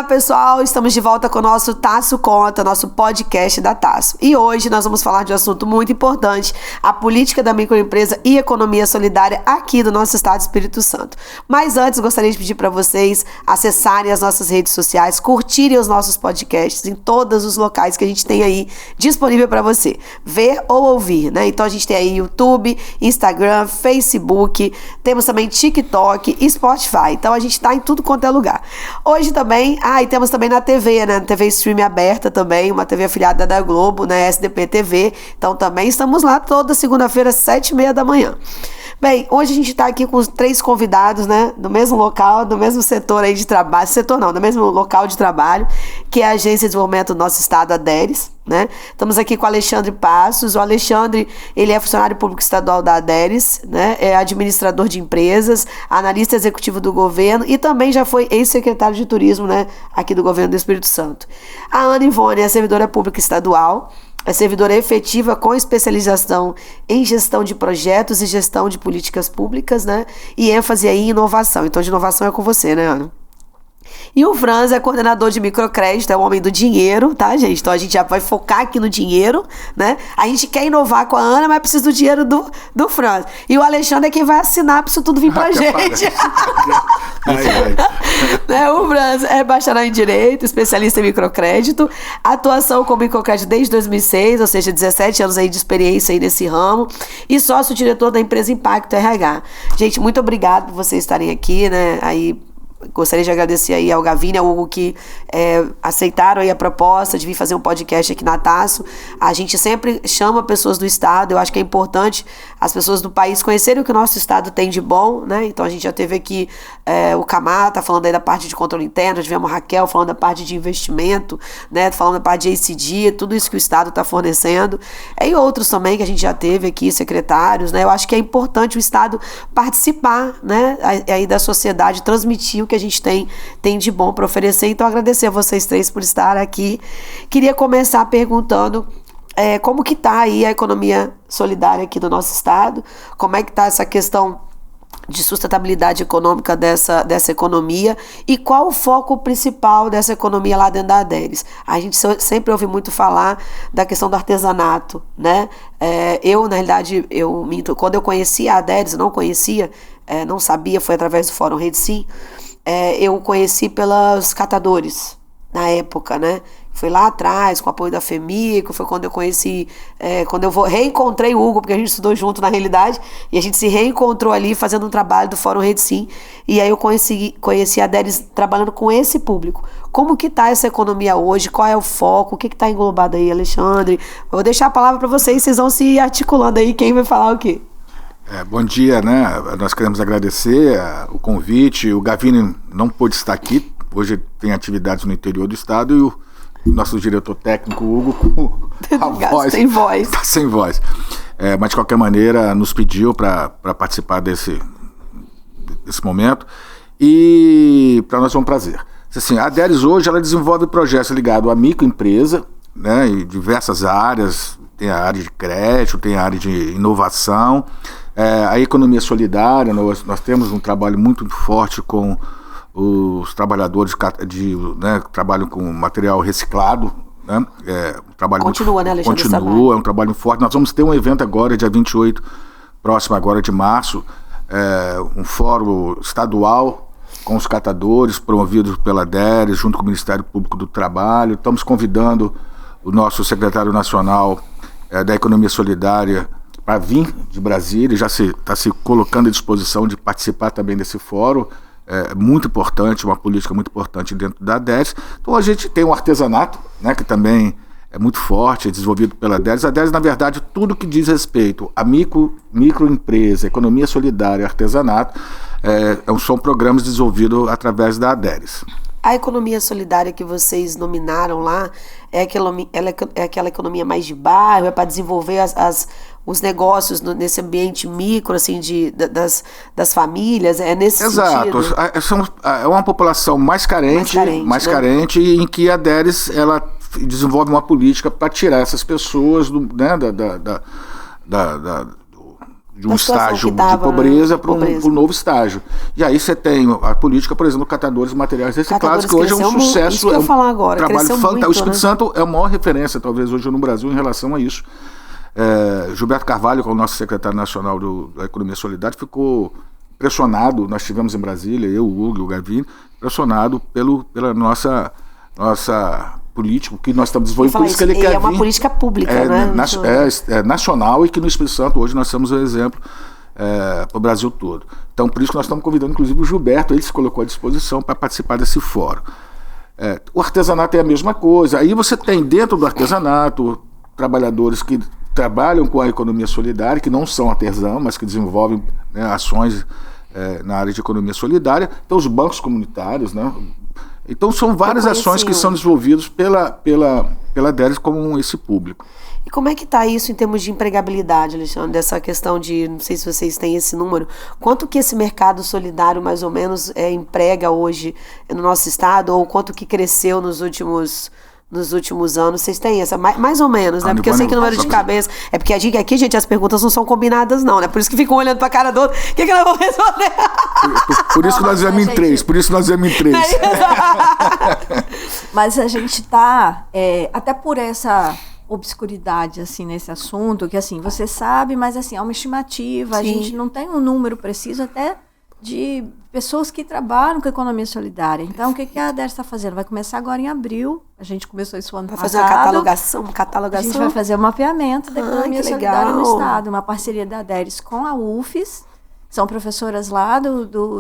pessoal, estamos de volta com o nosso Tasso Conta, nosso podcast da Tasso. E hoje nós vamos falar de um assunto muito importante, a política da microempresa e economia solidária aqui do nosso estado do Espírito Santo. Mas antes, gostaria de pedir para vocês acessarem as nossas redes sociais, curtirem os nossos podcasts em todos os locais que a gente tem aí disponível para você ver ou ouvir, né? Então a gente tem aí YouTube, Instagram, Facebook, temos também TikTok e Spotify. Então a gente está em tudo quanto é lugar. Hoje também, e temos também na TV, né? Na TV Stream aberta também, uma TV afiliada da Globo, né? SDP TV. Então também estamos lá toda segunda-feira, 7h30 da manhã. Bem, hoje a gente está aqui com 3 convidados, né? Do mesmo local, do mesmo setor aí de trabalho, do mesmo local de trabalho, que é a Agência de Desenvolvimento do nosso estado, a ADERES, né? Estamos aqui com o Alexandre Passos. O Alexandre, ele é funcionário público estadual da ADERES, né? É administrador de empresas, analista executivo do governo e também já foi ex-secretário de turismo, né? Aqui do governo do Espírito Santo. A Ana Ivone é servidora pública estadual, é servidora efetiva com especialização em gestão de projetos e gestão de políticas públicas, né? E ênfase aí em inovação. Então, de inovação é com você, né, Ana? E o Franz é coordenador de microcrédito, é o homem do dinheiro, tá, gente? Então a gente já vai focar aqui no dinheiro, né? A gente quer inovar com a Ana, mas precisa do dinheiro do Franz. E o Alexandre é quem vai assinar para isso tudo vir pra gente. Né? O Franz é bacharel em Direito, especialista em microcrédito, atuação com microcrédito desde 2006, ou seja, 17 anos aí de experiência aí nesse ramo, e sócio-diretor da empresa Impacto RH. Gente, muito obrigado por vocês estarem aqui, né? Aí gostaria de agradecer aí ao Gavini, ao Hugo, que aceitaram aí a proposta de vir fazer um podcast aqui na Tasso. A gente sempre chama pessoas do estado, eu acho que é importante as pessoas do país conhecerem o que o nosso estado tem de bom, né? Então a gente já teve aqui o Camata falando aí da parte de controle interno, tivemos a Raquel falando da parte de investimento, né? Falando da parte de ACD, tudo isso que o estado está fornecendo. E outros também que a gente já teve aqui, secretários, né? Eu acho que é importante o estado participar, né? Aí da sociedade, transmitir o que a gente tem de bom para oferecer. Então, agradecer a vocês 3 por estar aqui. Queria começar perguntando como que está aí a economia solidária aqui do nosso estado, como é que está essa questão de sustentabilidade econômica dessa economia e qual o foco principal dessa economia lá dentro da ADERES. A gente sempre ouve muito falar da questão do artesanato, né? Na realidade, quando eu conheci a ADERES, eu não conhecia, não sabia, foi através do Fórum Rede Sim. Eu conheci pelos catadores, na época, né? Foi lá atrás, com o apoio da FEMICO, foi quando eu conheci, reencontrei o Hugo, porque a gente estudou junto na realidade, e a gente se reencontrou ali fazendo um trabalho do Fórum Rede Sim, e aí eu conheci a ADERES trabalhando com esse público. Como que está essa economia hoje? Qual é o foco? O que está englobado aí, Alexandre? Eu vou deixar a palavra para vocês vão se articulando aí, quem vai falar o quê? Bom dia, né? Nós queremos agradecer o convite. O Gavini não pôde estar aqui, hoje tem atividades no interior do estado, e o nosso diretor técnico, Hugo, com a voz, sem voz. Está sem voz. Mas de qualquer maneira nos pediu para participar desse momento, e para nós é um prazer. Assim, a ADERES hoje ela desenvolve projetos ligados à microempresa, né, em diversas áreas. Tem a área de crédito, tem a área de inovação, a economia solidária. Nós temos um trabalho muito forte com os trabalhadores né, que trabalham com material reciclado. Né? Um trabalho continua, né, Alexandre? Continua, é um trabalho forte. Nós vamos ter um evento agora, dia 28, próximo agora de março, um fórum estadual com os catadores, promovidos pela ADERES, junto com o Ministério Público do Trabalho. Estamos convidando o nosso secretário nacional da Economia Solidária para vir de Brasília, já está se colocando à disposição de participar também desse fórum. Muito importante, uma política muito importante dentro da ADERES. Então a gente tem o artesanato, né, que também é muito forte, é desenvolvido pela ADERES. A ADERES, na verdade, tudo que diz respeito a microempresa, economia solidária, artesanato, são programas desenvolvidos através da ADERES. A economia solidária que vocês nominaram lá é aquela economia mais de bairro, é para desenvolver os negócios nesse ambiente micro, assim, das famílias, é nesse sentido? Exato. É uma população mais carente, né? Em que a ADERES ela desenvolve uma política para tirar essas pessoas de um estágio de pobreza para um novo estágio. E aí você tem a política, por exemplo, catadores de materiais reciclados, que hoje é um sucesso. Isso que eu ia falar agora, trabalho fantástico. Muito, o Espírito Santo é a maior referência, talvez, hoje no Brasil em relação a isso. Gilberto Carvalho, que é o nosso secretário nacional da Economia Solidária, ficou impressionado. Nós estivemos em Brasília, eu, o Hugo e o Gavini, impressionado pela nossa política que nós estamos desenvolvendo. Por isso que ele quer uma política pública, né? É nacional, e que no Espírito Santo hoje nós somos um exemplo para o Brasil todo. Então, por isso que nós estamos convidando, inclusive, o Gilberto, ele se colocou à disposição para participar desse fórum. O artesanato é a mesma coisa. Aí você tem dentro do artesanato trabalhadores que trabalham com a economia solidária, que não são artesãos, mas que desenvolvem, né, ações na área de economia solidária. Então, os bancos comunitários, né? Então, são várias ações que são desenvolvidas pela DERES com esse público. E como é que está isso em termos de empregabilidade, Alexandre? Dessa questão de, não sei se vocês têm esse número, quanto que esse mercado solidário, mais ou menos, emprega hoje no nosso estado, ou quanto que cresceu nos últimos anos? Vocês têm essa? Mais ou menos, né? Porque eu sei que o número de cabeça... É porque aqui, gente, as perguntas não são combinadas, não, né? Por isso que ficam olhando pra cara do outro. O que nós vamos responder? Por isso que nós viemos em três. Mas a gente tá... até por essa obscuridade, assim, nesse assunto, que, assim, você sabe, mas, assim, é uma estimativa. Sim. A gente não tem um número preciso até de pessoas que trabalham com economia solidária. Então, o que a DERES está fazendo? Vai começar agora em abril. A gente começou isso ano passado. Vai fazer uma catalogação. A gente vai fazer um mapeamento da economia solidária no Estado. Uma parceria da DERES com a UFES. São professoras lá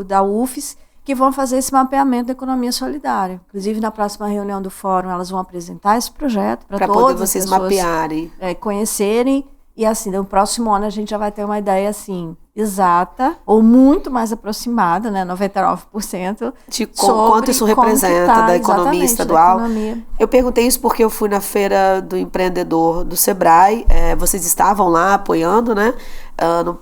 da UFES que vão fazer esse mapeamento da economia solidária. Inclusive, na próxima reunião do fórum, elas vão apresentar esse projeto para poder vocês mapearem, conhecerem. E, assim, no próximo ano a gente já vai ter uma ideia, assim, exata, ou muito mais aproximada, né, 99%. De quanto isso representa da economia estadual. Eu perguntei isso porque eu fui na Feira do Empreendedor do Sebrae. Vocês estavam lá apoiando, né? Ano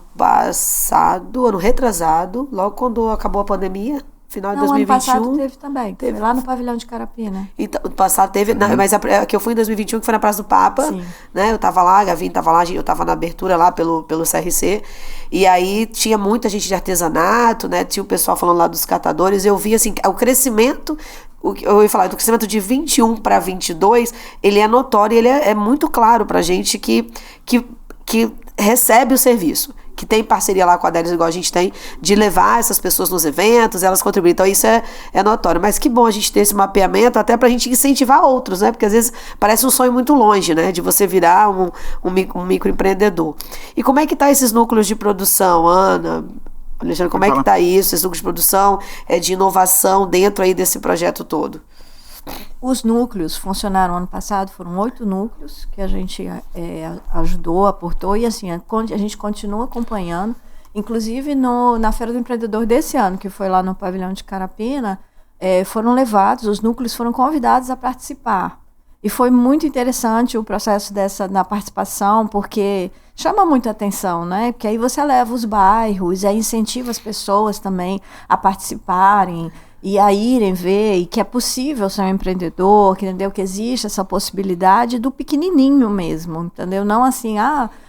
retrasado, logo quando acabou a pandemia. Final de 2021. Ano passado teve também. Teve lá no pavilhão de Carapina. Então, no passado teve, mas que eu fui em 2021, que foi na Praça do Papa. Sim. Né? Eu tava lá, a Gavine tava lá, eu tava na abertura lá pelo CRC. E aí tinha muita gente de artesanato, né? Tinha o pessoal falando lá dos catadores. Eu vi, assim, o crescimento, eu ia falar, do crescimento de 21 para 22, ele é notório, ele é muito claro pra gente que recebe o serviço, que tem parceria lá com a DERES, igual a gente tem, de levar essas pessoas nos eventos, elas contribuem. Então isso é notório. Mas que bom a gente ter esse mapeamento, até pra gente incentivar outros, né? Porque às vezes parece um sonho muito longe, né? De você virar um microempreendedor. E como é que tá esses núcleos de produção, Ana? Alexandre, como é que tá isso, esses núcleos de produção, de inovação dentro aí desse projeto todo? Os núcleos funcionaram ano passado, foram 8 núcleos que a gente ajudou, aportou, e assim, a gente continua acompanhando. Inclusive na Feira do Empreendedor desse ano, que foi lá no pavilhão de Carapina, foram levados, os núcleos foram convidados a participar. E foi muito interessante o processo na participação, porque chama muita atenção, né? Porque aí você leva os bairros, aí incentiva as pessoas também a participarem, e a irem ver, e que é possível ser um empreendedor, que, entendeu? Que existe essa possibilidade do pequenininho mesmo, entendeu? Não assim,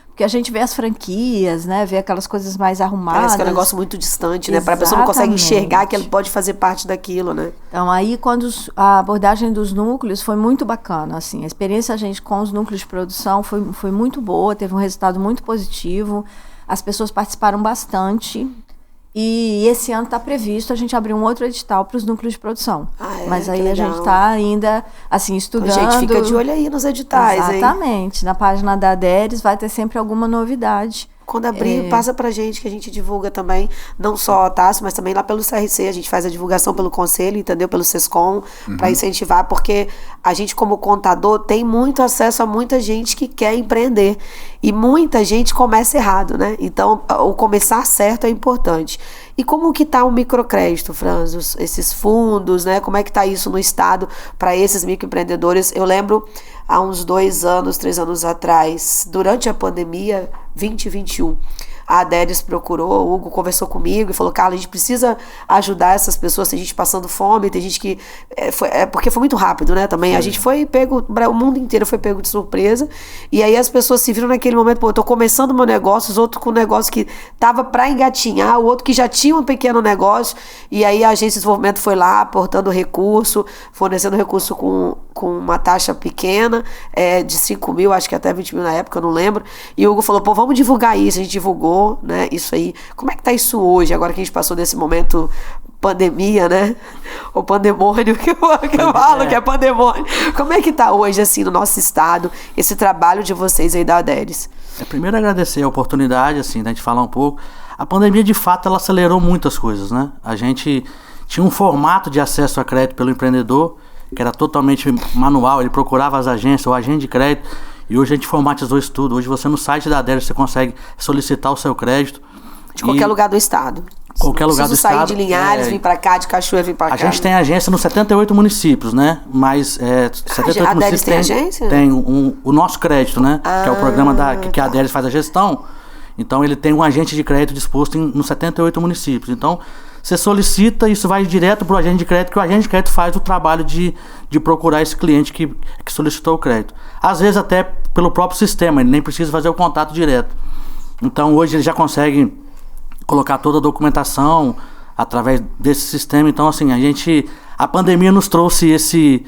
porque a gente vê as franquias, né? Vê aquelas coisas mais arrumadas. Parece que é um negócio muito distante, né? Para a pessoa não consegue enxergar que ela pode fazer parte daquilo, né? Então, aí, quando a abordagem dos núcleos foi muito bacana, assim. A experiência com os núcleos de produção foi muito boa, teve um resultado muito positivo. As pessoas participaram bastante. E esse ano está previsto a gente abrir um outro edital para os núcleos de produção. Mas aí a gente está ainda, assim, estudando. A gente fica de olho aí nos editais. Exatamente. Na página da DERES vai ter sempre alguma novidade. Quando abrir, passa pra gente, que a gente divulga também, não só a Tasso, mas também lá pelo CRC, a gente faz a divulgação pelo Conselho, entendeu? Pelo SESCOM, para incentivar, porque a gente, como contador, tem muito acesso a muita gente que quer empreender. E muita gente começa errado, né? Então, o começar certo é importante. E como que tá o microcrédito, Franz? Esses fundos, né? Como é que tá isso no Estado para esses microempreendedores? Eu lembro, há uns 2 anos, 3 anos atrás, durante a pandemia 2021, a Adélis procurou, o Hugo conversou comigo e falou, Carla, a gente precisa ajudar essas pessoas, tem gente passando fome, tem gente que... porque foi muito rápido, né, também. A gente foi pego, o mundo inteiro foi pego de surpresa, e aí as pessoas se viram naquele momento, pô, eu tô começando meu negócio, os outros com um negócio que tava para engatinhar, o outro que já tinha um pequeno negócio, e aí a agência de desenvolvimento foi lá, aportando recurso, fornecendo recurso com uma taxa pequena, de 5 mil, acho que até 20 mil na época, eu não lembro, e o Hugo falou, pô, vamos divulgar isso, a gente divulgou, né, isso aí. Como é que tá isso hoje, agora que a gente passou desse momento pandemia, né, o pandemônio, que eu falo que é pandemônio, como é que tá hoje, assim, no nosso estado, esse trabalho de vocês aí da Adélis? Primeiro agradecer a oportunidade, assim, da gente falar um pouco. A pandemia, de fato, ela acelerou muitas coisas, né, a gente tinha um formato de acesso a crédito pelo empreendedor, que era totalmente manual, ele procurava as agências, o agente de crédito, e hoje a gente formatizou isso tudo. Hoje você no site da Adélis você consegue solicitar o seu crédito. De qualquer lugar do estado. Qualquer lugar do estado. Sair de Linhares, vir para cá, de Cachoeira, vir para cá. A gente tem agência nos 78 municípios, né? Mas 78 a municípios tem agência? Tem o nosso crédito, né? Que é o programa que a Adélis faz a gestão. Então ele tem um agente de crédito disposto nos 78 municípios. Então você solicita, isso vai direto para o agente de crédito, que o agente de crédito faz o trabalho de procurar esse cliente que solicitou o crédito. Às vezes até pelo próprio sistema, ele nem precisa fazer o contato direto. Então hoje ele já consegue colocar toda a documentação através desse sistema. Então assim, a pandemia nos trouxe esse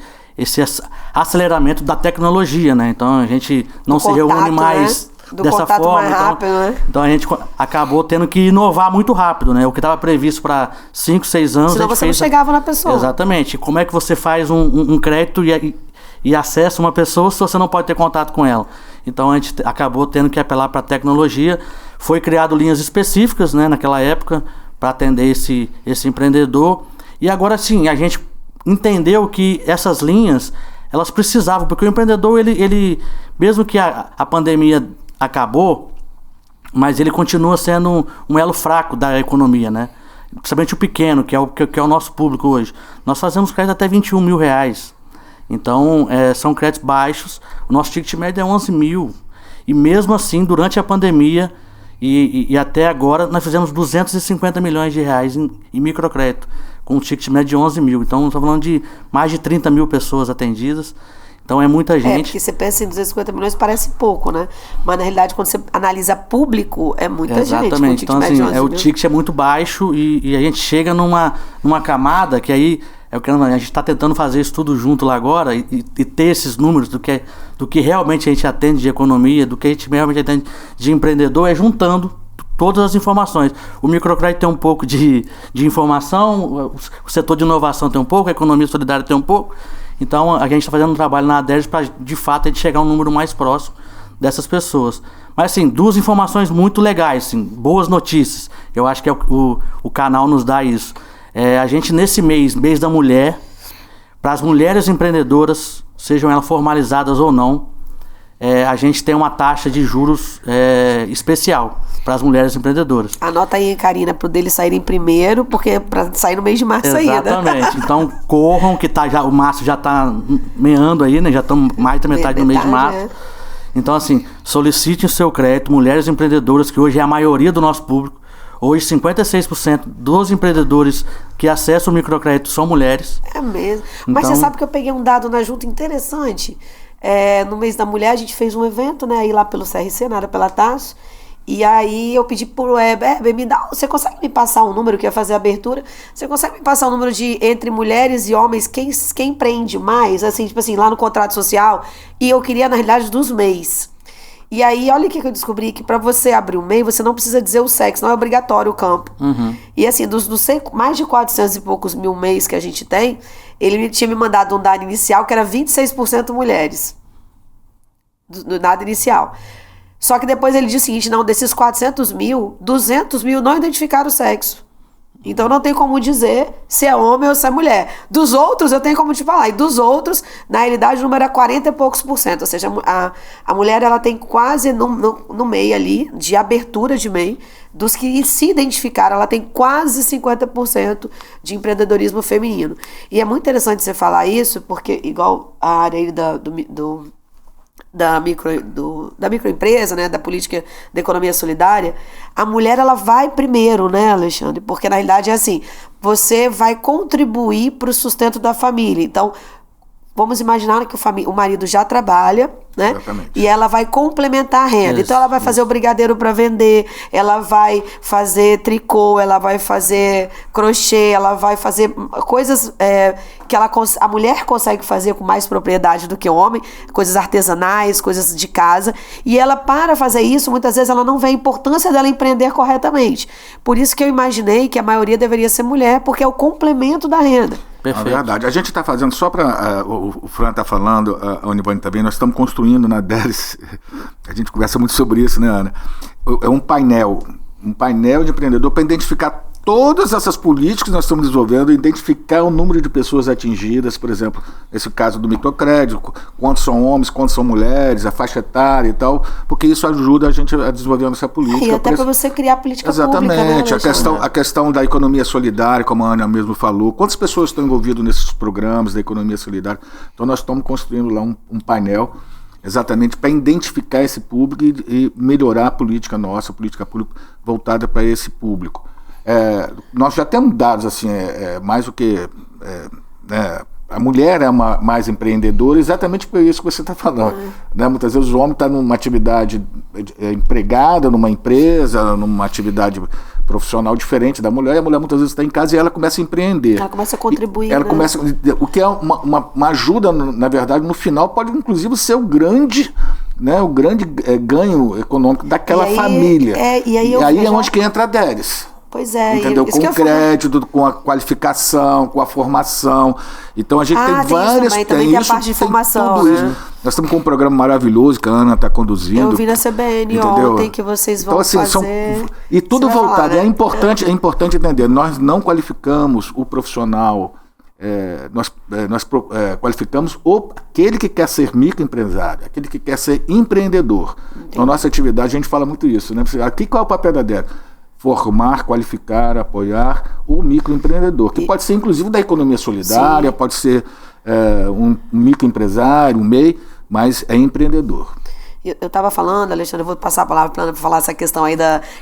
aceleramento da tecnologia, né? Então a gente não se reúne mais... Né? Do dessa contato forma, mais rápido, né? Então a gente acabou tendo que inovar muito rápido, né? O que estava previsto para 5, 6 anos... Senão você não chegava na pessoa. Exatamente. Como é que você faz um crédito e acessa uma pessoa se você não pode ter contato com ela? Então a gente acabou tendo que apelar para a tecnologia. Foi criado linhas específicas, né, naquela época para atender esse empreendedor. E agora sim, a gente entendeu que essas linhas, elas precisavam, porque o empreendedor, ele mesmo que a pandemia acabou, mas ele continua sendo um elo fraco da economia, né? Principalmente o pequeno, que é o nosso público hoje. Nós fazemos crédito até 21 mil reais. Então, são créditos baixos. O nosso ticket médio é 11 mil. E mesmo assim, durante a pandemia e até agora, nós fizemos 250 milhões de reais em microcrédito, com um ticket médio de 11 mil. Então, estamos falando de mais de 30 mil pessoas atendidas. Então é muita gente. Porque você pensa em 250 milhões, parece pouco, né? Mas na realidade, quando você analisa público, é muita gente. Exatamente. Então, assim, o ticket é muito baixo e a gente chega numa camada que aí a gente está tentando fazer isso tudo junto lá agora e ter esses números do que realmente a gente atende de economia, do que a gente realmente atende de empreendedor, juntando todas as informações. O microcrédito tem um pouco de informação, o setor de inovação tem um pouco, a economia solidária tem um pouco. Então a gente está fazendo um trabalho na Adélis para, de fato, a gente chegar a um número mais próximo dessas pessoas. Mas assim, duas informações muito legais, assim, boas notícias. Eu acho que o canal nos dá isso. A gente nesse mês da mulher, para as mulheres empreendedoras, sejam elas formalizadas ou não, a gente tem uma taxa de juros especial para as mulheres empreendedoras. Anota aí, Karina, para o dele sair em primeiro, porque para sair no mês de março ainda. Exatamente. Então corram, que o março já está meando aí, né? Já estamos mais da metade do mês de março. Então assim, solicite o seu crédito, mulheres empreendedoras, que hoje é a maioria do nosso público. Hoje 56% dos empreendedores que acessam o microcrédito são mulheres. É mesmo. Mas você sabe que eu peguei um dado na junta interessante. No mês da mulher a gente fez um evento, né, aí lá pelo CRC, nada pela TAS, e aí eu pedi pro Heber, você consegue me passar um número, que ia fazer a abertura, você consegue me passar um número de entre mulheres e homens, quem empreende mais, assim, tipo assim, lá no contrato social, e eu queria na realidade dos MEIs. E aí, olha o que eu descobri, que para você abrir um MEI, você não precisa dizer o sexo, não é obrigatório o campo. Uhum. E assim, dos mais de 400 e poucos mil MEIs que a gente tem, ele tinha me mandado um dado inicial que era 26% mulheres. Do dado inicial. Só que depois ele disse o seguinte, não, desses 400 mil, 200 mil não identificaram o sexo. Então não tem como dizer se é homem ou se é mulher. Dos outros, eu tenho como te falar. E dos outros, na realidade, o número é 40 e poucos %. Ou seja, a mulher, ela tem quase no MEI ali, de abertura de MEI, dos que se identificaram, ela tem quase 50% de empreendedorismo feminino. E é muito interessante você falar isso, porque igual a área aí da microempresa, né, da política da economia solidária, a mulher ela vai primeiro, né, Alexandre? Porque na realidade é assim, você vai contribuir para o sustento da família. Então, vamos imaginar que o marido já trabalha, né? Exatamente. E ela vai complementar a renda. Então ela vai fazer o brigadeiro para vender, ela vai fazer tricô, ela vai fazer crochê, ela vai fazer coisas que a mulher consegue fazer com mais propriedade do que o homem, coisas artesanais, coisas de casa. E ela, para fazer isso, muitas vezes ela não vê a importância dela empreender corretamente. Por isso que eu imaginei que a maioria deveria ser mulher, porque é o complemento da renda. Perfeito. É verdade. A gente está fazendo, só para o Fran está falando, a Univânia também, nós estamos construindo na DERES, a gente conversa muito sobre isso, né, Ana? É um painel de empreendedor para identificar todas essas políticas que nós estamos desenvolvendo, identificar o número de pessoas atingidas, por exemplo, nesse caso do microcrédito, quantos são homens, quantos são mulheres, a faixa etária e tal, porque isso ajuda a gente a desenvolver a nossa política. E até para você criar política Exatamente, pública, né, a questão da economia solidária, como a Ana mesmo falou, quantas pessoas estão envolvidas nesses programas da economia solidária? Então nós estamos construindo lá um painel exatamente para identificar esse público e melhorar a política nossa, a política pública voltada para esse público. Nós já temos dados assim, mais do que a mulher é mais empreendedora, exatamente por isso que você está falando, né? Muitas vezes o homem está numa atividade empregada, numa empresa, numa atividade profissional diferente da mulher, e a mulher muitas vezes está em casa e ela começa a empreender. Ela começa a contribuir. O que é uma ajuda, na verdade, no final pode inclusive ser o grande ganho econômico daquela família. E aí é onde que entra a DERES. Pois é. Entendeu? Com o crédito, com a qualificação, com a formação. Então a gente tem várias... Também tem a parte de formação, né? Nós estamos com um programa maravilhoso que a Ana está conduzindo. Eu vi na CBN ontem que vocês vão fazer... E tudo voltado. Né? É importante entender. Nós não qualificamos o profissional... Nós qualificamos aquele que quer ser microempresário, aquele que quer ser empreendedor. Entendi. Na nossa atividade a gente fala muito isso, né? Aqui qual é o papel da DERES? Formar, qualificar, apoiar o microempreendedor, que pode ser inclusive da economia solidária, sim, pode ser um microempresário, um MEI, mas é empreendedor. Eu estava falando, Alexandre, eu vou passar a palavra para falar essa questão aí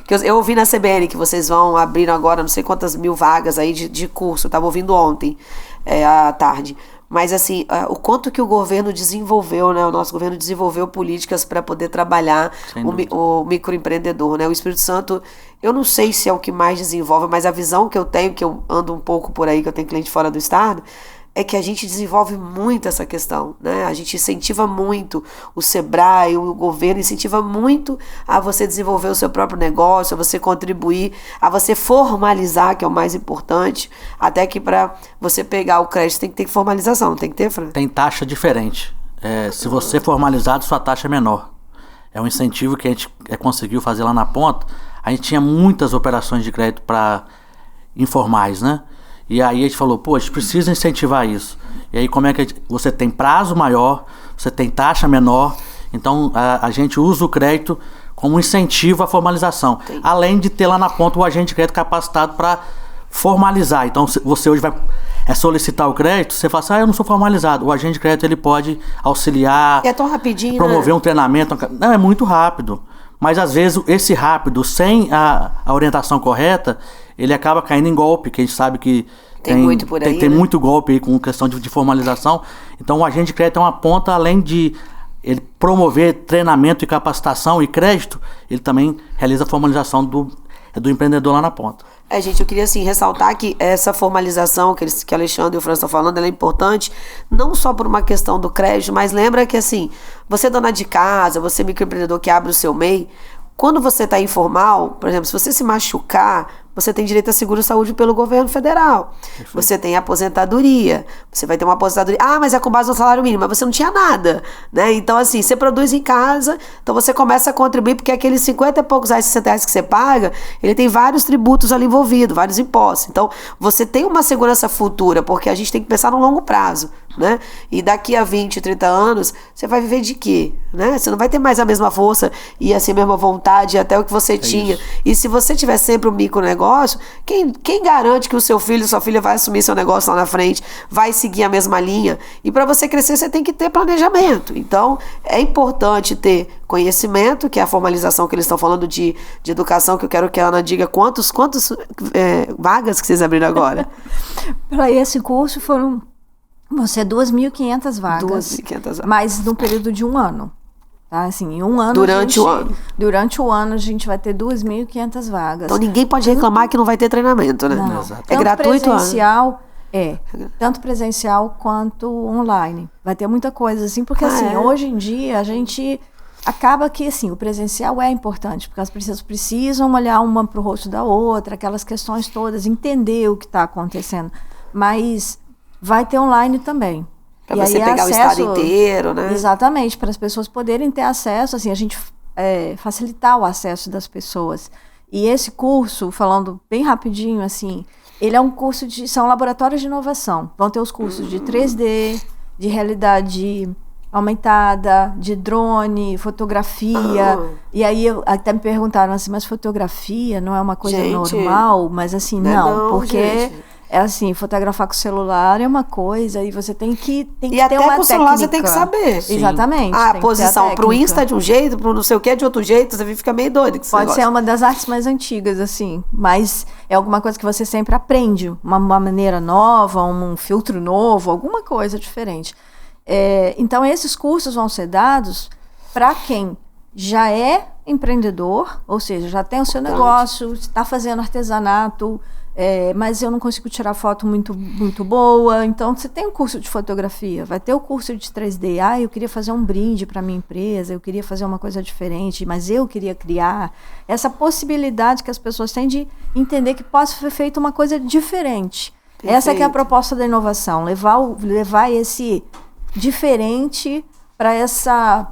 que eu ouvi na CBN que vocês vão abrir agora não sei quantas mil vagas aí de curso, eu estava ouvindo ontem à tarde. Mas assim, o quanto que o governo desenvolveu, né? O nosso governo desenvolveu políticas para poder trabalhar o microempreendedor, né? O Espírito Santo, eu não sei se é o que mais desenvolve, mas a visão que eu tenho, que eu ando um pouco por aí, que eu tenho cliente fora do estado, é que a gente desenvolve muito essa questão, né? A gente incentiva muito o Sebrae, o governo incentiva muito a você desenvolver o seu próprio negócio, a você contribuir, a você formalizar, que é o mais importante, até que para você pegar o crédito tem que ter formalização, não tem que ter, Fran? Tem taxa diferente. Se você é formalizado, sua taxa é menor. É um incentivo que a gente conseguiu fazer lá na ponta. A gente tinha muitas operações de crédito para informais, né? E aí a gente falou, a gente precisa incentivar isso. E aí como é que você tem prazo maior, você tem taxa menor, então a gente usa o crédito como incentivo à formalização. Entendi. Além de ter lá na ponta o agente de crédito capacitado para formalizar. Então você hoje vai solicitar o crédito, você fala assim, eu não sou formalizado. O agente de crédito ele pode auxiliar, é tão rapidinho, promover um treinamento. Não, é muito rápido. Mas às vezes esse rápido, sem a orientação correta, ele acaba caindo em golpe, que a gente sabe que tem muito por aí, tem muito golpe aí com questão de formalização. Então o agente de crédito é uma ponta, além de ele promover treinamento e capacitação e crédito, ele também realiza a formalização do empreendedor lá na ponta. Gente, eu queria assim ressaltar que essa formalização que Alexandre e o Fran estão falando, ela é importante não só por uma questão do crédito, mas lembra que assim, você dona de casa, você microempreendedor que abre o seu MEI, quando você está informal, por exemplo, se você se machucar, você tem direito a seguro-saúde pelo governo federal. Perfeito. Você tem aposentadoria. Você vai ter uma aposentadoria. Mas é com base no salário mínimo. Mas você não tinha nada, né? Então, assim, você produz em casa, então você começa a contribuir, porque aqueles 50 e poucos reais, 60 reais que você paga, ele tem vários tributos ali envolvidos, vários impostos. Então, você tem uma segurança futura, porque a gente tem que pensar no longo prazo, né? E daqui a 20, 30 anos, você vai viver de quê? Né? Você não vai ter mais a mesma força e assim, a mesma vontade, até o que você tinha. Isso. E se você tiver sempre um micronegócio, quem garante que o seu filho, sua filha vai assumir seu negócio lá na frente, vai seguir a mesma linha? E para você crescer, você tem que ter planejamento. Então, é importante ter conhecimento, que é a formalização que eles estão falando de educação, que eu quero que a Ana diga quantas vagas que vocês abriram agora. Para esse curso vão ser 2.500 vagas. 2.500 vagas. Mas no período de um ano. Tá? Assim, em um ano. Durante o ano. Durante o ano a gente vai ter 2.500 vagas. Então ninguém pode reclamar que não vai ter treinamento, né? Não. Exato. É gratuito? Presencial, tanto presencial quanto online. Vai ter muita coisa, assim, porque hoje em dia a gente acaba que, assim, o presencial é importante, porque as pessoas precisam olhar uma para o rosto da outra, aquelas questões todas, entender o que está acontecendo. Mas vai ter online também. Para você pegar o estado inteiro, né? Exatamente, para as pessoas poderem ter acesso, assim, a gente facilitar o acesso das pessoas. E esse curso, falando bem rapidinho, assim, ele é um curso são laboratórios de inovação. Vão ter os cursos de 3D, de realidade aumentada, de drone, fotografia. E aí até me perguntaram assim, mas fotografia não é uma coisa normal? Mas assim, não, porque gente. É assim, fotografar com o celular é uma coisa e você tem que ter uma técnica. E até com o celular você tem que saber. Sim. Exatamente. A posição pro Insta de um jeito, pro não sei o que de outro jeito, você fica meio doido. Pode ser uma das artes mais antigas, assim, mas é alguma coisa que você sempre aprende, uma maneira nova, um filtro novo, alguma coisa diferente. Então, esses cursos vão ser dados para quem já é empreendedor, ou seja, já tem o seu negócio, está fazendo artesanato, mas eu não consigo tirar foto muito boa. Então, você tem um curso de fotografia, vai ter o curso de 3D. Eu queria fazer um brinde para minha empresa, eu queria fazer uma coisa diferente, mas eu queria criar. Essa possibilidade que as pessoas têm de entender que pode ser feita uma coisa diferente. Perfeito. Essa que é a proposta da inovação, levar esse diferente para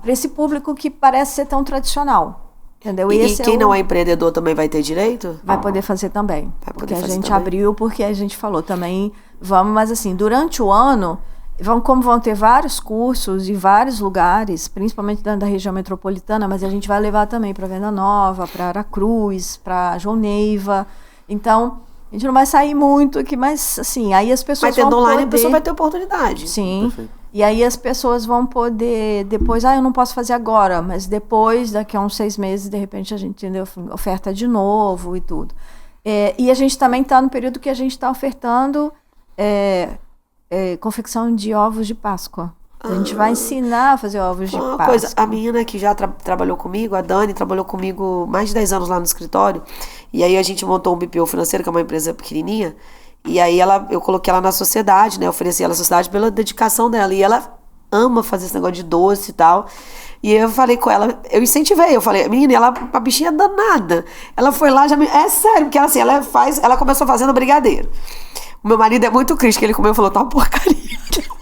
esse público que parece ser tão tradicional. Entendeu? E quem não é empreendedor também vai ter direito? Vai poder fazer também. Porque a gente abriu, porque a gente falou também, mas assim, durante o ano, como vão ter vários cursos em vários lugares, principalmente dentro da região metropolitana, mas a gente vai levar também para Venda Nova, para Aracruz, para João Neiva. Então, a gente não vai sair muito aqui, mas assim, aí as pessoas vão poder... online, a pessoa vai ter oportunidade. Sim. Perfeito. E aí as pessoas vão poder, depois, eu não posso fazer agora, mas depois, daqui a uns 6 meses, de repente a gente oferta de novo e tudo. E a gente também está no período que a gente está ofertando confecção de ovos de Páscoa. A gente vai ensinar a fazer ovos de Páscoa. A menina que já trabalhou comigo, a Dani, trabalhou comigo mais de 10 anos lá no escritório, e aí a gente montou um BPO financeiro, que é uma empresa pequenininha. E aí eu coloquei ela na sociedade, né? Ofereci ela à sociedade pela dedicação dela. E ela ama fazer esse negócio de doce e tal. E eu falei com ela, eu incentivei, eu falei, menina, a bichinha danada. Ela foi lá, é sério, porque assim, ela começou fazendo brigadeiro. O meu marido é muito crítico, ele comeu e falou, tá uma porcaria.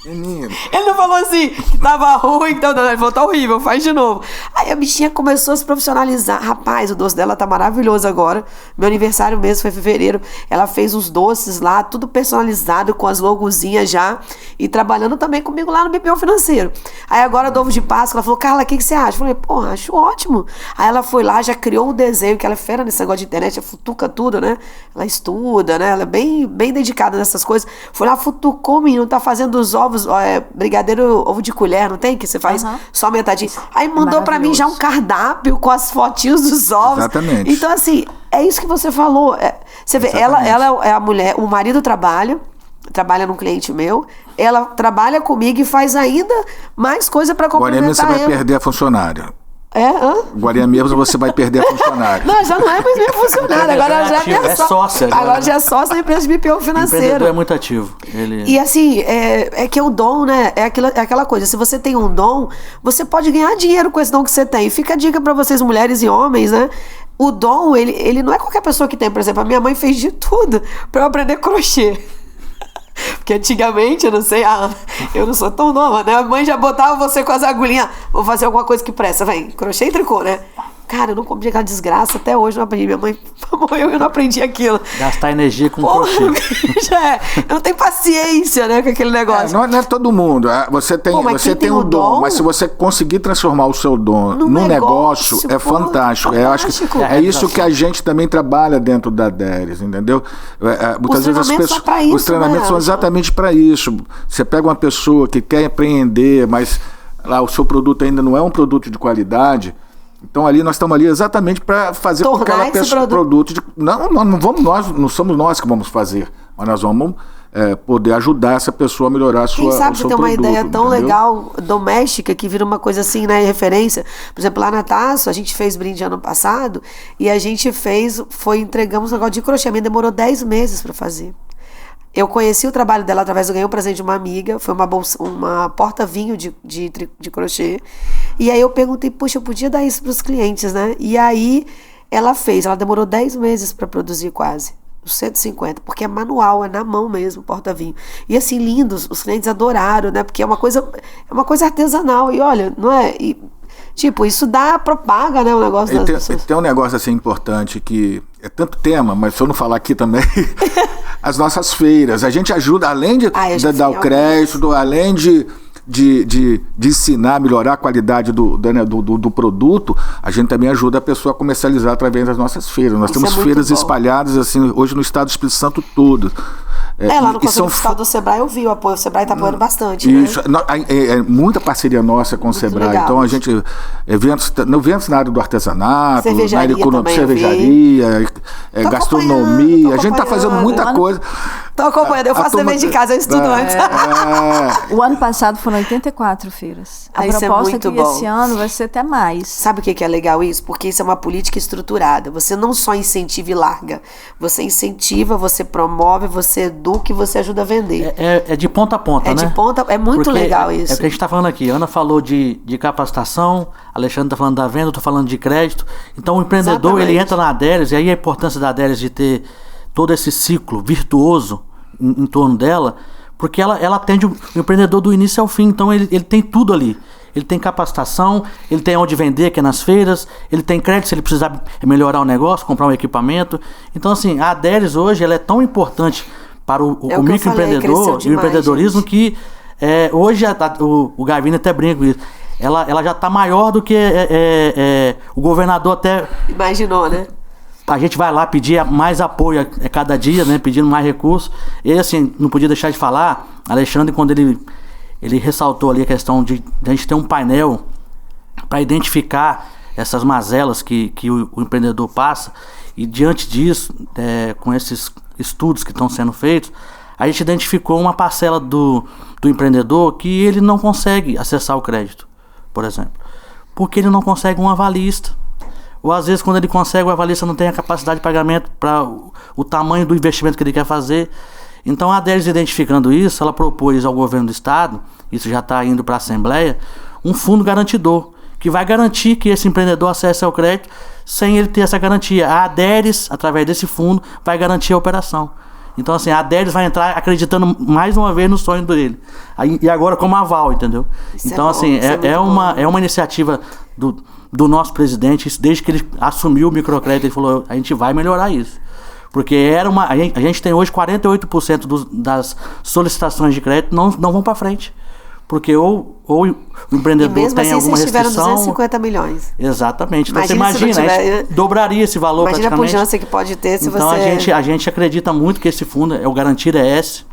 Menino. Ele não falou assim, que tava ruim, então ele falou, tá horrível, faz de novo. Aí a bichinha começou a se profissionalizar. Rapaz, o doce dela tá maravilhoso agora. Meu aniversário mesmo foi em fevereiro. Ela fez uns doces lá, tudo personalizado, com as logozinhas já. E trabalhando também comigo lá no BPO financeiro. Aí agora do ovo de Páscoa, ela falou, Carla, o que você acha? Eu falei, porra, acho ótimo. Aí ela foi lá, já criou um desenho, que ela é fera nesse negócio de internet, ela futuca tudo, né? Ela estuda, né? Ela é bem dedicada nessas coisas. Foi lá, futucou, menino, tá fazendo os ovos, brigadeiro, ovo de colher, não tem? Que você faz só metadinho. Aí mandou pra mim já um cardápio com as fotinhos dos ovos. Exatamente. Então, assim, é isso que você falou. Você vê, ela é a mulher, o marido trabalha num cliente meu, ela trabalha comigo e faz ainda mais coisa pra complementar. Agora mesmo você vai perder a funcionária. Agora mesmo você vai perder a funcionária. Não, já não é mais minha funcionária. Agora ela já é sócia. Agora já é sócia da empresa de BPO financeiro. O empreendedor é muito ativo. E assim, é que o dom, né? É aquela coisa. Se você tem um dom, você pode ganhar dinheiro com esse dom que você tem. Fica a dica pra vocês, mulheres e homens, né? O dom, ele não é qualquer pessoa que tem. Por exemplo, a minha mãe fez de tudo pra eu aprender crochê. Porque antigamente, eu não sei, eu não sou tão nova, né? A mãe já botava você com as agulhinhas, vou fazer alguma coisa que presta, vem, crochê e tricô, né? Cara, eu não comprei aquela desgraça até hoje, eu não aprendi. Minha mãe morreu e eu não aprendi aquilo. Gastar energia com Porra, crochê. bicho, eu não tenho paciência, né, com aquele negócio. Não é todo mundo. Você tem, Pô, mas você quem tem tem um o dom, dom, mas se você conseguir transformar o seu dom num num negócio, negócio, é pô, fantástico. Eu acho que fantástico. é isso que a gente também trabalha dentro da DERES, entendeu? Muitas vezes treinamentos são pra isso, os treinamentos né, são Alisson? exatamente para isso. Você pega uma pessoa que quer empreender, mas lá o seu produto ainda não é um produto de qualidade. Então ali nós estamos ali exatamente para fazer com que Tornar aquela esse pessoa nós não somos nós que vamos fazer, mas nós vamos poder ajudar essa pessoa a melhorar a sua Quem sabe o você seu tem uma produto, ideia tão entendeu? legal, doméstica, que vira uma coisa assim, né, referência. Por exemplo, lá na Taço, a gente fez brinde ano passado e a gente entregamos um negócio de crochê. A minha demorou 10 meses para fazer. Eu conheci o trabalho dela através do ganhei um presente de uma amiga, foi uma porta-vinho de crochê. E aí eu perguntei, puxa, eu podia dar isso para os clientes, né? E aí ela demorou 10 meses para produzir quase. 150, porque é manual, é na mão mesmo, porta-vinho. E assim, lindos, os clientes adoraram, né? Porque é uma coisa artesanal. E olha, não é? E, tipo, isso propaga, né, o negócio das pessoas. Tem um negócio assim importante que é tanto tema, mas se eu não falar aqui também, as nossas feiras. A gente ajuda, além de dar o crédito, além de ensinar, melhorar a qualidade do produto, a gente também ajuda a pessoa a comercializar através das nossas feiras. Nós temos feiras espalhadas assim, hoje no estado do Espírito Santo todo. Lá no Conselho Fiscal do Sebrae eu vi o apoio. O Sebrae está apoiando bastante. Isso, né? é muita parceria nossa com o Sebrae. legal. Então a gente, eventos na área do artesanato, Cervejaria na área econômica, também, cervejaria, gastronomia, a gente está fazendo acompanhando. muita coisa. Tô acompanhando, eu faço dever de casa, eu estudo antes. O ano passado foram 84 feiras. A Isso é proposta muito é que bom. esse ano vai ser até mais. Sabe o que é legal isso? Porque isso é uma política estruturada. Você não só incentiva e larga. Você incentiva, você promove, você educa e você ajuda a vender. É de ponta a ponta, né? De ponta, é muito Porque legal É isso. o que a gente está falando aqui. Ana falou de capacitação, Alexandre está falando da venda, eu estou falando de crédito. Então o empreendedor, Exatamente. ele entra na DERES, e aí a importância da DERES de ter todo esse ciclo virtuoso em torno dela, porque ela atende o empreendedor do início ao fim. Então ele tem tudo ali. Ele tem capacitação, ele tem onde vender, que é nas feiras, ele tem crédito se ele precisar melhorar o negócio, comprar um equipamento. Então assim, a DERES hoje ela é tão importante para o microempreendedor e o empreendedorismo, gente, que hoje o Gavino até brinca com isso. Ela já está maior do que o governador até... Imaginou, né? A gente vai lá pedir mais apoio a cada dia, né? Pedindo mais recursos. E assim, não podia deixar de falar, Alexandre, quando ele ressaltou ali a questão de a gente ter um painel para identificar essas mazelas que o empreendedor passa. E diante disso, com esses estudos que estão sendo feitos, a gente identificou uma parcela do empreendedor que ele não consegue acessar o crédito, por exemplo, porque ele não consegue um avalista. Ou às vezes quando ele consegue, o avalista não tem a capacidade de pagamento para o tamanho do investimento que ele quer fazer. Então a DERES, identificando isso, ela propôs ao governo do estado, isso já está indo para a Assembleia, um fundo garantidor, que vai garantir que esse empreendedor acesse ao crédito sem ele ter essa garantia. A DERES, através desse fundo, vai garantir a operação. Então assim, a DERES vai entrar acreditando mais uma vez no sonho dele. E agora como aval, entendeu? Isso então é bom, assim, isso é uma iniciativa do nosso presidente, desde que ele assumiu o microcrédito, ele falou, a gente vai melhorar isso. Porque a gente tem hoje 48% das solicitações de crédito não vão para frente. Porque ou o empreendedor mesmo tem assim, alguma vocês tiveram restrição... 250 milhões. Exatamente. Então Imagina você imagina, a gente dobraria esse valor Imagina praticamente. a pujança que pode ter se então você... a gente acredita muito que esse fundo é o Garantir ES.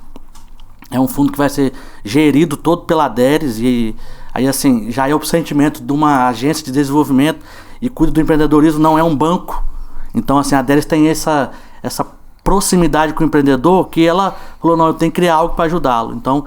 É um fundo que vai ser gerido todo pela DERES e aí assim, já é o sentimento de uma agência de desenvolvimento e cuida do empreendedorismo, não é um banco. Então assim, a DERES tem essa proximidade com o empreendedor que ela falou, não, eu tenho que criar algo para ajudá-lo. Então,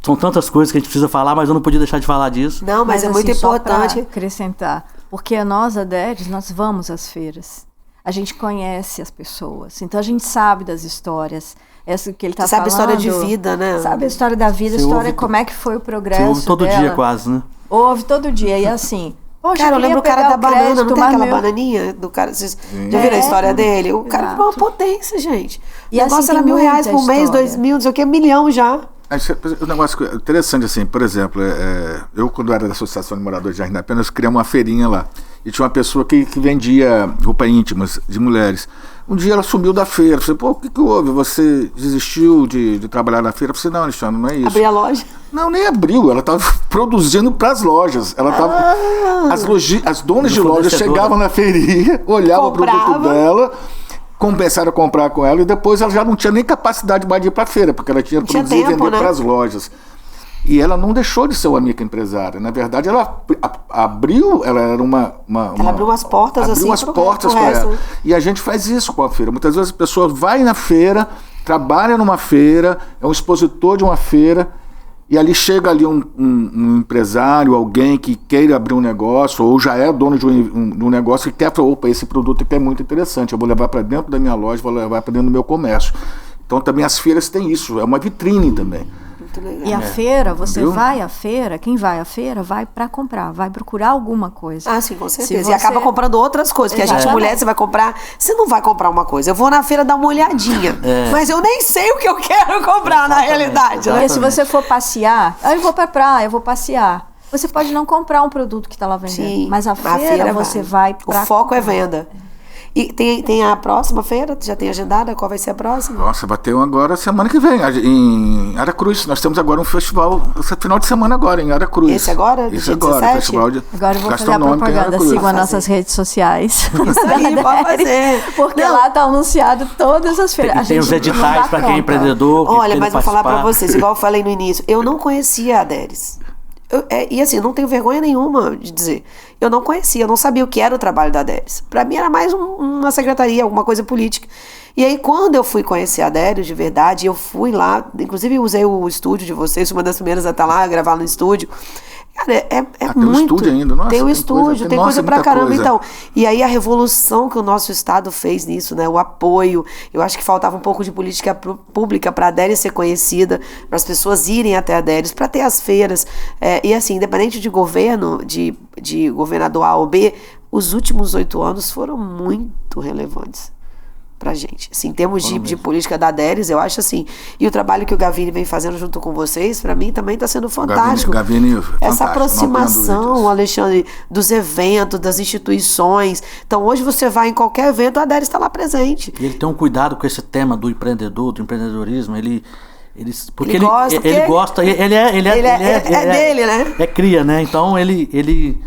são tantas coisas que a gente precisa falar, mas eu não podia deixar de falar disso. Não, mas é muito assim, importante. Só pra acrescentar, porque nós, a DERES, nós vamos às feiras. A gente conhece as pessoas, então a gente sabe das histórias. Essa que ele está falando. Sabe a história de vida, né? Sabe a história da vida, a história como é que foi o progresso dela. Você ouve todo dia quase, né? Ouve todo dia, e assim... Poxa, cara, eu lembro o cara da banana, não tem aquela banana? bananinha do cara? Vocês já viram a história dele? O cara exato. foi uma potência, gente. E o negócio assim, era tem R$1.000 por muita mês, história. 2.000, não sei o que, 1 milhão já. O negócio interessante, assim, por exemplo, eu quando era da Associação de Moradores de Jardim da Pena, nós criamos uma feirinha lá. e tinha uma pessoa que vendia roupa íntimas de mulheres. Um dia ela sumiu da feira. Eu falei, pô, o que houve? Você desistiu de trabalhar na feira? Eu falei, não, Alexandre, não é isso. Abriu a loja? Não, nem abriu. Ela estava produzindo para as lojas. Ela tava, as donas de lojas chegavam na feirinha, olhavam o produto dela, começaram a comprar com ela, e depois ela já não tinha nem capacidade mais de ir para a feira, porque ela tinha produzido e vender para as lojas. E ela não deixou de ser uma microempresária. Na verdade, ela abriu, ela era ela abriu umas portas abriu assim umas portas para ela. E a gente faz isso com a feira. Muitas vezes a pessoa vai na feira, trabalha numa feira, é um expositor de uma feira, e ali chega ali um empresário, alguém que queira abrir um negócio, ou já é dono de um negócio e quer falar, opa, esse produto aqui é muito interessante, eu vou levar para dentro da minha loja, vou levar para dentro do meu comércio. Então também as feiras têm isso, é uma vitrine também. E a feira, você vai à feira, quem vai à feira vai para comprar, vai procurar alguma coisa. Ah, sim, com certeza. E acaba comprando outras coisas, porque a gente, mulher, você vai comprar, você não vai comprar uma coisa, eu vou na feira dar uma olhadinha, mas eu nem sei o que eu quero comprar na realidade. Porque se você for passear, eu vou pra praia, eu vou passear, você pode não comprar um produto que está lá vendendo, sim, mas a feira você vai pra... O foco é venda. E tem a próxima feira? Já tem agendada? Qual vai ser a próxima? Nossa, vai ter uma agora semana que vem, em Aracruz. Nós temos agora um festival, esse final de semana agora, em Aracruz. Esse agora? Esse agora, 17? Festival de agora eu vou fazer a propaganda, sigam as nossas redes sociais. Isso aí, pode fazer. Porque lá está anunciado todas as feiras. Tem os editais para quem é empreendedor. Olha, mas vou falar para vocês, igual eu falei no início, eu não conhecia a Aderes. E assim, eu não tenho vergonha nenhuma de dizer. Eu não conhecia, eu não sabia o que era o trabalho da Adéris. Para mim era mais uma secretaria, alguma coisa política. E aí quando eu fui conhecer a Adéris de verdade, eu fui lá, inclusive usei o estúdio de vocês, uma das primeiras a estar lá, a gravar no estúdio. Cara, é tem muito... Tem um estúdio ainda, nossa. Tem um estúdio, tem coisa pra caramba. Coisa. Então, e aí a revolução que o nosso Estado fez nisso, né? O apoio, eu acho que faltava um pouco de política pública para a Adéris ser conhecida, para as pessoas irem até a Adéris, para ter as feiras. E assim, independente de governo, de governador A ou B, os últimos 8 anos foram muito relevantes pra gente, assim, em termos de política da Adéris, eu acho assim, e o trabalho que o Gavini vem fazendo junto com vocês, pra mim também tá sendo fantástico. Gavini, essa aproximação, Alexandre, dos eventos, das instituições. Então hoje você vai em qualquer evento, a Adéris está lá presente. E ele tem um cuidado com esse tema do empreendedor, do empreendedorismo, porque ele gosta, ele é dele, né? É cria, né? Então ele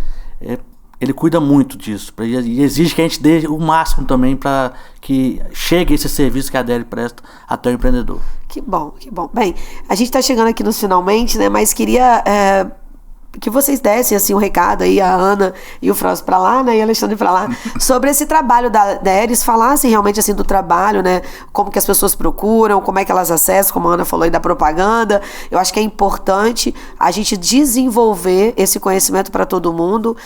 cuida muito disso e exige que a gente dê o máximo também para que chegue esse serviço que a Adéris presta até o empreendedor. Que bom, que bom. Bem, a gente está chegando aqui nos finalmente, né? Mas queria que vocês dessem assim, um recado aí, a Ana e o Franz para lá, né, e o Alexandre para lá, sobre esse trabalho da Adéris, falassem realmente assim do trabalho, né, como que as pessoas procuram, como é que elas acessam, como a Ana falou aí da propaganda. Eu acho que é importante a gente desenvolver esse conhecimento para todo mundo.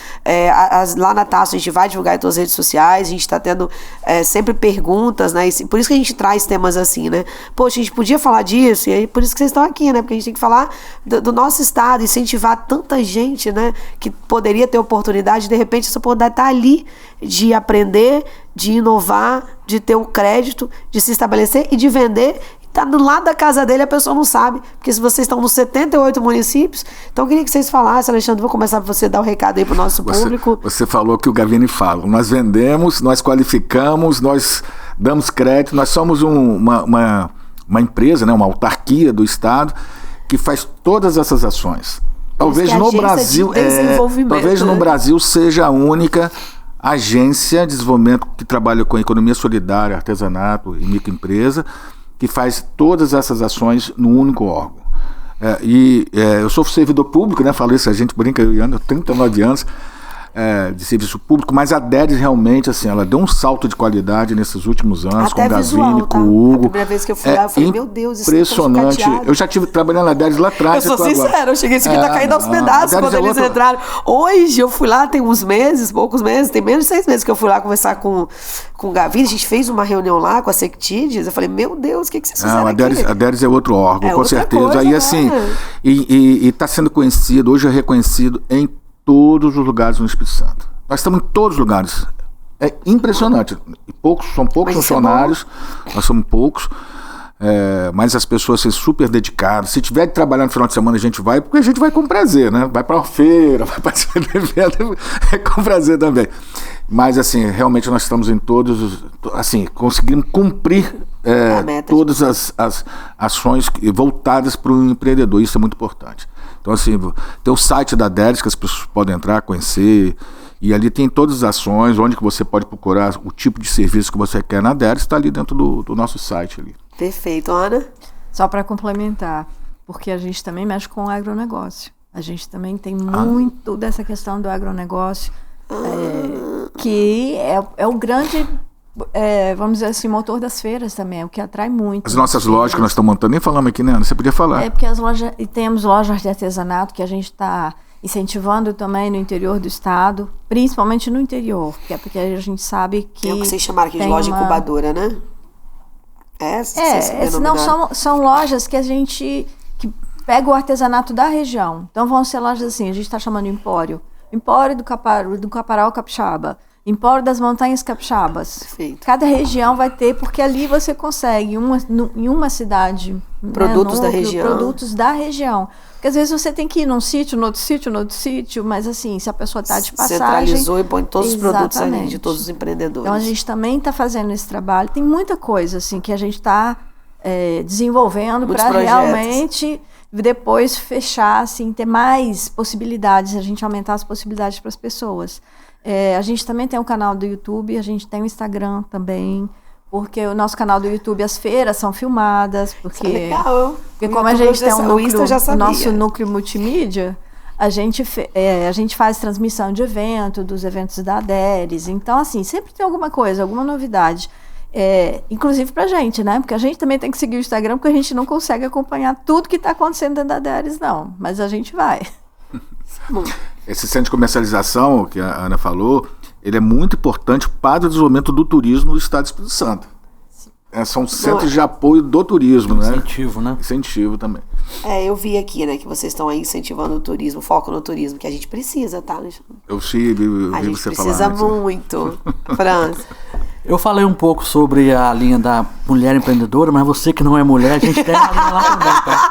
Lá na Taça a gente vai divulgar em todas as redes sociais, a gente está tendo sempre perguntas, né, e por isso que a gente traz temas assim, né, poxa, a gente podia falar disso, e aí por isso que vocês estão aqui, né, porque a gente tem que falar do nosso estado, incentivar tanta gente, né, que poderia ter oportunidade, de repente essa oportunidade está ali de aprender, de inovar, de ter um crédito, de se estabelecer e de vender. Está do lado da casa dele, a pessoa não sabe, porque se vocês estão nos 78 municípios, então eu queria que vocês falassem, Alexandre, vou começar por você dar o recado aí para o nosso público. Você falou que o Gavini fala, nós vendemos, nós qualificamos, nós damos crédito, nós somos uma empresa, né, uma autarquia do Estado que faz todas essas ações. Talvez no Brasil, no Brasil seja a única agência de desenvolvimento que trabalha com economia solidária, artesanato e microempresa, que faz todas essas ações num único órgão. Eu sou servidor público, né? Falei isso, a gente brinca, eu ando há 39 anos de serviço público, mas a Adéris realmente, assim, ela deu um salto de qualidade nesses últimos anos, até com o visual, Gavini, tá? com o Hugo. A primeira vez que eu fui lá, eu falei, meu Deus, isso impressionante. Eu já estive trabalhando na Adéris lá atrás. Eu sou sincera, eu cheguei, isso aqui tá caindo aos pedaços quando eles entraram. Hoje eu fui lá, tem uns meses, poucos meses, tem menos de 6 meses que eu fui lá conversar com o Gavini, a gente fez uma reunião lá com a Sectides, eu falei, meu Deus, o que vocês fizeram aqui? A Adéris é outro órgão, com certeza. Coisa, aí assim, e está sendo conhecido, hoje é reconhecido em todos os lugares no Espírito Santo. Nós estamos em todos os lugares. É impressionante. São poucos funcionários, nós somos poucos. mas as pessoas assim, super dedicadas. Se tiver que trabalhar no final de semana, a gente vai, porque a gente vai com prazer, né? Vai para uma feira, vai participar do evento, com prazer também. Mas, assim, realmente nós estamos em todos, assim, conseguimos cumprir todas as ações voltadas para o empreendedor. Isso é muito importante. Então, assim, tem o site da Deres que as pessoas podem entrar, conhecer, e ali tem todas as ações, onde que você pode procurar o tipo de serviço que você quer na Deres, está ali dentro do nosso site ali. Perfeito, Ana. Só para complementar, porque a gente também mexe com o agronegócio. A gente também tem muito dessa questão do agronegócio, que é o grande, vamos dizer assim, motor das feiras também, é o que atrai muito. As nossas lojas que nós estamos montando, nem falamos aqui, né, Ana? Você podia falar. Porque as lojas, e temos lojas de artesanato que a gente está incentivando também no interior do estado, principalmente no interior, porque a gente sabe que... É o que vocês chamaram aqui de loja incubadora, né? São lojas que a gente pega o artesanato da região. Então vão ser lojas assim, a gente está chamando Empório do Caparal Capixaba, Empório das Montanhas Capixabas. Perfeito. Cada região vai ter, porque ali você consegue em uma cidade produtos da região. Produtos da região. Porque às vezes você tem que ir num sítio, no outro sítio, mas assim, se a pessoa está de passagem... Centralizou e põe todos os produtos ali, de todos os empreendedores. Então a gente também está fazendo esse trabalho. Tem muita coisa assim que a gente está desenvolvendo para realmente depois fechar, assim, ter mais possibilidades, a gente aumentar as possibilidades para as pessoas. A gente também tem um canal do YouTube, a gente tem um Instagram também, porque o nosso canal do YouTube, as feiras são filmadas, porque como a gente tem um núcleo, o nosso núcleo multimídia, a gente faz transmissão de dos eventos da Deres, então assim, sempre tem alguma coisa, alguma novidade, inclusive pra gente, né, porque a gente também tem que seguir o Instagram, porque a gente não consegue acompanhar tudo que está acontecendo dentro da Deres, não, mas a gente vai. Esse centro de comercialização que a Ana falou, ele é muito importante para o desenvolvimento do turismo do estado do Espírito Santo. São centros de apoio do turismo, né? Incentivo, né? Incentivo também. Eu vi aqui, né, que vocês estão aí incentivando o turismo, foco no turismo, que a gente precisa, tá, Alexandre? Eu vi você falar. A gente precisa muito, França. Eu falei um pouco sobre a linha da mulher empreendedora, mas você que não é mulher, a gente tem uma linha lá também, tá?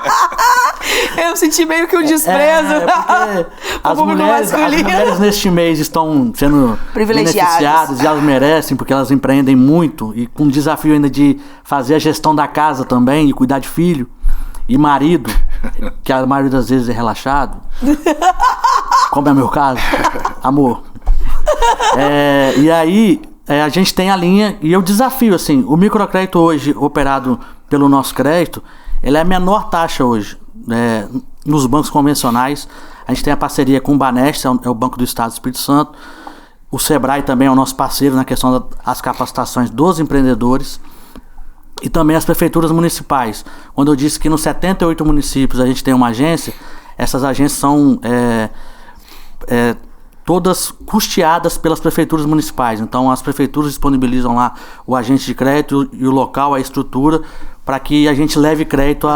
Eu senti meio que um desprezo. As mulheres neste mês estão sendo beneficiadas e elas merecem, porque elas empreendem muito e com o desafio ainda de fazer a gestão da casa também e cuidar de filho e marido, que a maioria das vezes é relaxado, como é meu caso, amor. E aí a gente tem a linha e eu desafio, assim, o microcrédito hoje operado pelo nosso crédito, ele é a menor taxa hoje. Nos bancos convencionais, a gente tem a parceria com o Banesp, é o Banco do Estado do Espírito Santo. O Sebrae também é o nosso parceiro na questão das capacitações dos empreendedores. E também as prefeituras municipais. Quando eu disse que nos 78 municípios a gente tem uma agência, essas agências são todas custeadas pelas prefeituras municipais. Então as prefeituras disponibilizam lá o agente de crédito e o local, a estrutura, para que a gente leve crédito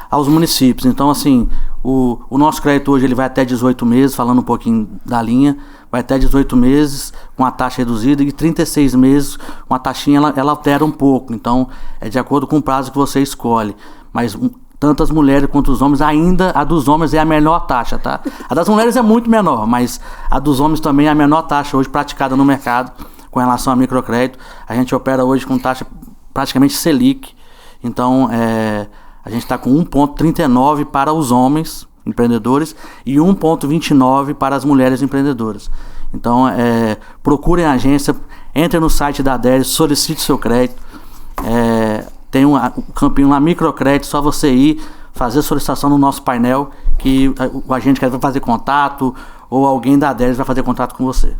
aos municípios. Então, assim, o nosso crédito hoje ele vai até 18 meses, falando um pouquinho da linha, vai até 18 meses com a taxa reduzida e 36 meses com a taxinha, ela altera um pouco. Então, é de acordo com o prazo que você escolhe. Mas tanto as mulheres quanto os homens, ainda a dos homens é a menor taxa, tá? A das mulheres é muito menor, mas a dos homens também é a menor taxa hoje praticada no mercado com relação a microcrédito. A gente opera hoje com taxa praticamente Selic. Então, a gente está com 1,39 para os homens empreendedores e 1,29 para as mulheres empreendedoras. Então, procurem a agência, entrem no site da Deres, solicite seu crédito. Tem um campinho lá, microcrédito, só você ir fazer a solicitação no nosso painel que o agente vai fazer contato ou alguém da Deres vai fazer contato com você.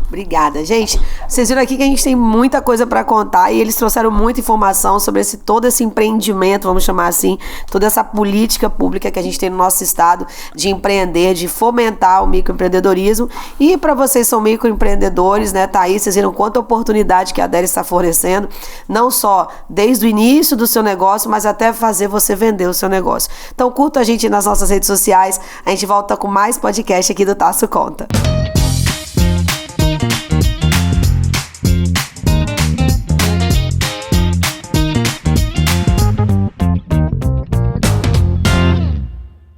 Obrigada, gente. Vocês viram aqui que a gente tem muita coisa para contar e eles trouxeram muita informação sobre todo esse empreendimento, vamos chamar assim, toda essa política pública que a gente tem no nosso estado de empreender, de fomentar o microempreendedorismo. E para vocês que são microempreendedores, né, tá aí, vocês viram quanta oportunidade que a Deres está fornecendo, não só desde o início do seu negócio, mas até fazer você vender o seu negócio. Então curta a gente nas nossas redes sociais, a gente volta com mais podcast aqui do Tasso Conta.